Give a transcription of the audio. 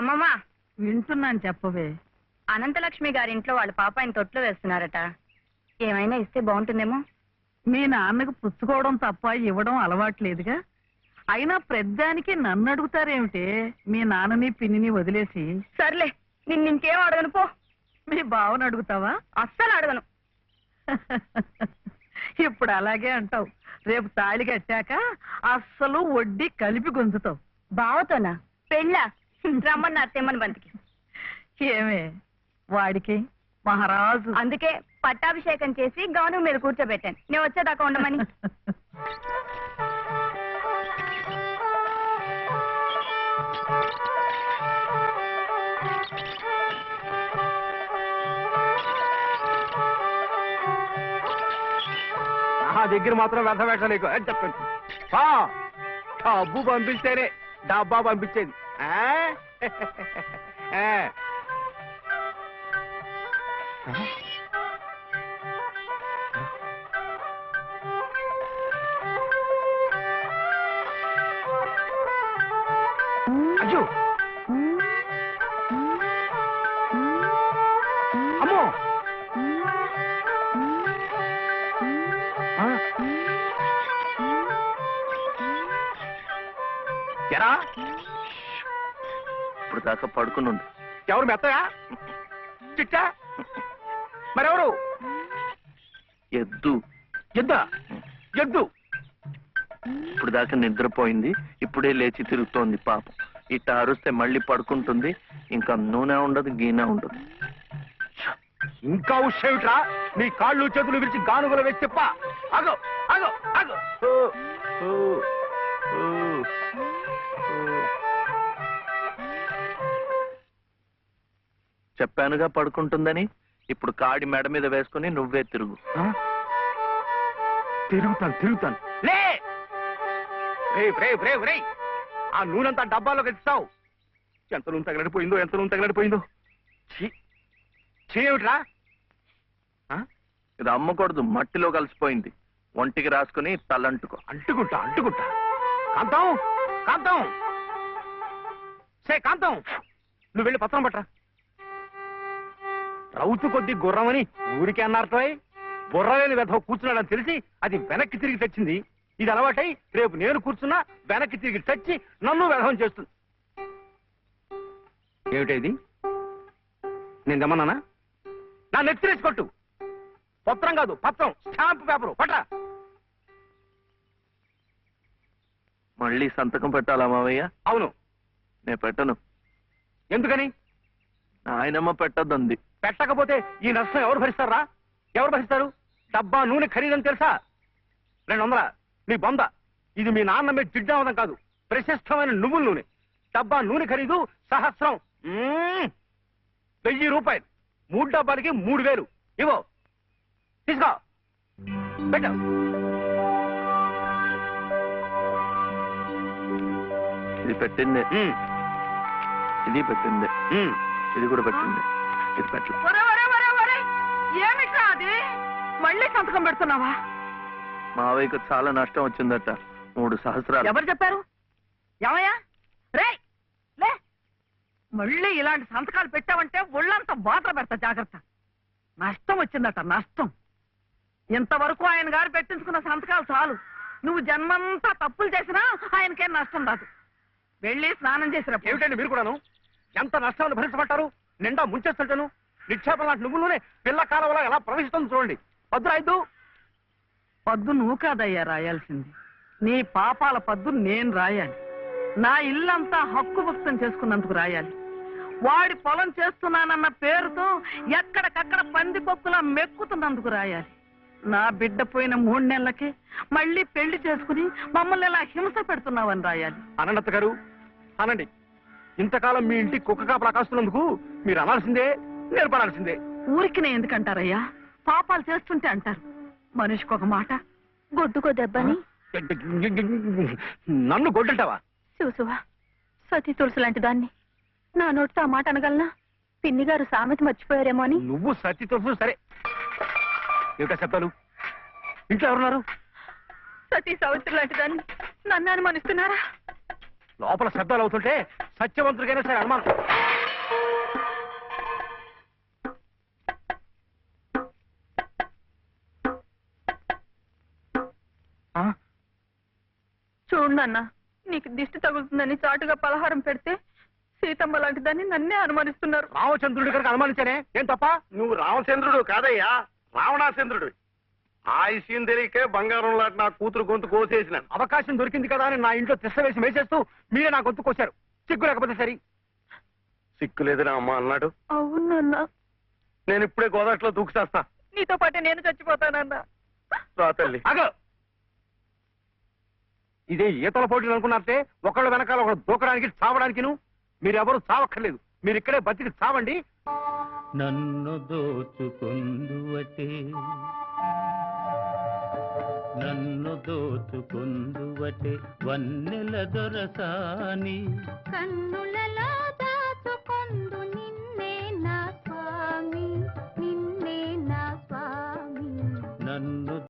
అమ్మమ్మ వింటున్నాను, చెప్పవే. అనంతలక్ష్మి గారింట్లో వాళ్ళ పాప ఆయన తొట్లో వేస్తున్నారట. ఏమైనా ఇస్తే బాగుంటుందేమో. మీ నాన్నకు పుచ్చుకోవడం తప్ప ఇవ్వడం అలవాట్లేదుగా. అయినా ప్రద్దానికి నన్ను అడుగుతారేమిటే, మీ నాన్నని పిన్నిని వదిలేసి? సర్లే, నిన్నింకేం అడగను పో. మీ బావను అడుగుతావా? అస్సలు అడగను. ఇప్పుడు అలాగే అంటావు. రేపు తాళి కట్టాక అస్సలు వడ్డీ కలిపి గుంజుతావు. బావతోనా? పెళ్ళా? రమ్మన్నారు తెమ్మని బంతికి. ఏమే వాడికి మహారాజు. అందుకే పట్టాభిషేకం చేసి గౌను మీద కూర్చోబెట్టాను. నేను వచ్చేదాకా ఉండమని. నా దగ్గర మాత్రం వ్యర్థ పెట్టలేకు అని చెప్పండి. డబ్బు పంపిస్తేనే డబ్బా పంపించేది. అయ్యో అమ్మో ఎరా ఇప్పుడు దాకా పడుకుని ఉంది. ఎవరు మెత్తగా చిట్టా? మరెవరు? ఎద్దు. ఎద్దా? ఎద్దు ఇప్పుడు దాకా నిద్రపోయింది, ఇప్పుడే లేచి తిరుగుతోంది పాపం. ఇట్ట అరుస్తే మళ్ళీ పడుకుంటుంది. ఇంకా నూనె ఉండదు, గీనె ఉండదు. ఇంకా ఉషేమిట్రా? నీ కాళ్ళు చేతులు విరిచి గానుగలు వేసి చెప్ప. అగో అగో అగో. చెప్పానుగా పడుకుంటుందని. ఇప్పుడు కాడి మెడ మీద వేసుకుని నువ్వే తిరుగు. తిరుగుతాను తిరుగుతాను. లే రేపు రే ఆ నూనెంతా డబ్బాలోకి ఇస్తావు. ఎంత నూనె తగలడిపోయిందో, ఎంత నూనె తగలడిపోయిందో. చేయమిట్రా? ఇది అమ్మకూడదు, మట్టిలో కలిసిపోయింది. ఒంటికి రాసుకుని తలంటుకో. అంటుకుంటా అంటుకుంటా. కాంతం కాంతం కాంతం, నువ్వు వెళ్ళి పత్రం పట్టరా. రౌతు కొద్ది గుర్రమని ఊరికే అన్నారటో. బుర్రలేని వెధవ కూర్చున్నాడని తెలిసి అది వెనక్కి తిరిగి తెచ్చింది. ఇది అలవాటై రేపు నేను కూర్చున్నా వెనక్కి తిరిగి తెచ్చి నన్ను వెధవం చేస్తుంది. ఏమిటేది? నేను దమ్మన్నానా? నా నెత్తిరేసి కొట్టు. పత్రం కాదు, పత్రం, స్టాంప్ పేపరు పట్రా. మళ్ళీ సంతకం పెట్టాలా మావయ్య? అవును. నేను పెట్టను. ఎందుకని? ఆయనమ్మ పెట్టద్దంది. పెట్టకపోతే ఈ నష్టం ఎవరు భరిస్తారా? ఎవరు భరిస్తారు? డబ్బా నూనె ఖరీదని తెలుసా? 200. నీ బొంద. ఇది మీ నాన్న మీద జిడ్డావదం కాదు, ప్రశస్తమైన నువ్వుల నూనె. డబ్బా నూనె ఖరీదు సహస్రం. 1000 రూపాయలు. 3 డబ్బాలకి 3000. ఇవో తీసుకో, పెట్టు. ఇది పెట్టిందే, ఇది పెట్టిందే, ఇది కూడా పెట్టింది. ఇది పెట్టు. ఏమిట్రా అది? మళ్ళీ సంతకం పెడుతున్నావా? మావయ్యకు చాలా నష్టం వచ్చిందట. 3 సహస్రాలు. ఎవరు చెప్పారు? ఏమయ్యా రే లే, మళ్ళీ ఇలాంటి సంతకాలు పెట్టావంటే ఒళ్ళంతా బాధ పెడతా. జాగ్రత్త. నష్టం వచ్చిందట, నష్టం. ఇంతవరకు ఆయన గారు పెట్టించుకున్న సంతకాలు చాలు. నువ్వు జన్మంతా తప్పులు చేసినా ఆయనకేం నష్టం రాదు. వెళ్ళి స్నానం చేసినప్పుడు. ఏమిటండి మీరు కూడాను? ఎంత నష్టాన్ని భరించమంటారు? నిండా ముంచేస్తుంటాను. నిక్షేపం లాంటి నువ్వులోనే పిల్ల కాలంలో ఎలా ప్రవేశిస్తుంది చూడండి. పద్దు రాయద్దు. పద్దు నువ్వు కాదయ్యా రాయాల్సింది. నీ పాపాల పద్దు నేను రాయాలి. నా ఇల్లంతా హక్కు భక్తం చేసుకున్నందుకు రాయాలి. వాడి పొలం చేస్తున్నానన్న పేరుతో ఎక్కడికక్కడ పందికొక్కులా మెక్కుతున్నందుకు రాయాలి. నా బిడ్డ పోయిన 3 నెలలకే మళ్ళీ పెళ్లి చేసుకుని మమ్మల్ని ఇలా హింస పెడుతున్నావని రాయాలి. అనంత గారు అనండి. ఇంతకాలం మీ ఇంటి కుక్క కాపలా కాస్తున్నందుకు మీరు అనాల్సిందే, నేర్పడాల్సిందే. ఊరికి ఎందుకంటారయ్యా? పాపాలు చేస్తుంటే అంటారు. మనిషికి ఒక మాట. గొడ్డుకో దెబ్బని. నన్ను గొడ్డంటావా? చూసువా, సతీ తులసి లాంటి దాన్ని నా నోటితో ఆ మాట అనగలనా? పిన్ని గారు సామెత మర్చిపోయారేమో అని. నువ్వు సత్తి తెలుసు. సరే, ఏమిటా శబ్దాలు? ఇంట్లో ఎవరున్నారు? సతీ సవిత్రి లాంటి దాన్ని నన్ను అనుమానిస్తున్నారా? లోపల శబ్దాలు అవుతుంటే సత్యవంతుడికైనా సరే అనుమానం. చూడు నాన్న, నీకు దిష్టి తగులుతుందని చాటుగా పలహారం పెడితే సీతమ్మ లాంటి దాన్ని నన్నే అనుమానిస్తున్నారు. రామచంద్రుడి కనుక అనుమానించానే, ఏం తప్ప? నువ్వు రామచంద్రుడు కాదయ్యా, రావణాచంద్రుడు. ఆ విషయం తెలియకే బంగారం లాంటి నా కూతురు గొంతు కోసేసినాను. అవకాశం దొరికింది కదా అని నా ఇంట్లో తిష్ట వేసి మేసేస్తూ మీరే నా గొంతు కోశారు. సిగ్గు లేకపోతే సరి. సిక్కు లేదని అమ్మ అన్నాడు. అవునన్నా, నేను ఇప్పుడే గోదాట్లో దూకుచేస్తా. నీతో పాటే నేను చచ్చిపోతానన్నా. రా తల్లి. అగో, ఇదే ఈతల పోటీలు అనుకున్నారంటే ఒకళ్ళు వెనకాల ఒకళ్ళు దూకడానికి చావడానికిను. మీరెవరు చావక్కర్లేదు, మీరు ఇక్కడే బతికి చావండి. నన్ను దోచుకొందువటే, నన్ను దోచుకొందువటే వన్నెల దొరసాని, కన్నులలో దాచుకొందు నీ